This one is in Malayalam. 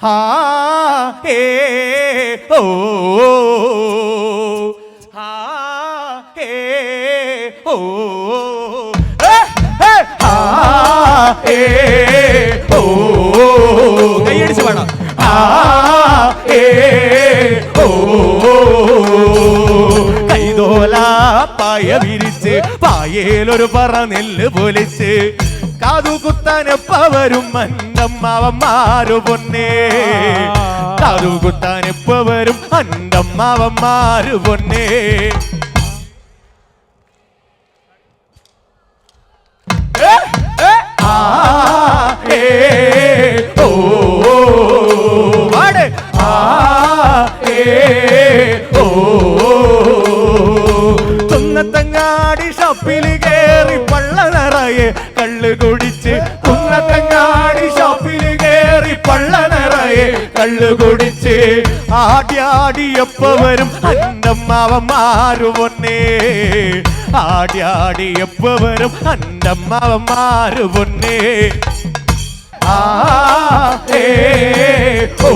ഹാ ഏ ഓ ഹാ ഏ ഓ ഹാ ഏ ഓ കൈയടിച്ച് വേണം. ഹാ ഏ ഓ കൈതോല പായ വിരിച്ച് പായേലൊരു പറ നെല്ല് പൊലിച്ച് കാതുകുത്താനെപ്പവരും അന്തമ്മാവന്മാരു പൊന്നേ. കാതുകുത്താനെപ്പവരും അന്തമ്മാവന്മാരു പൊന്നേ. ആ ഏ ഓ പാട്. ആ ഏ ഓ തുന്നത്തങ്ങാടി ഷോപ്പിൽ കേറി പള്ള നിറയെ കള്ള് കുടിച്ച്. തുന്നത്തങ്ങാടി ഷോപ്പിൽ കേറി പള്ള നിറയെ കള്ള് കുടിച്ച് ആടിയാടിയപ്പവരും അന്തമ്മാവന്മാരു പൊന്നേ. ആടിയാടിയപ്പവരും അന്തമ്മാവന്മാരു പൊന്നേ. ആ ഏ ഓ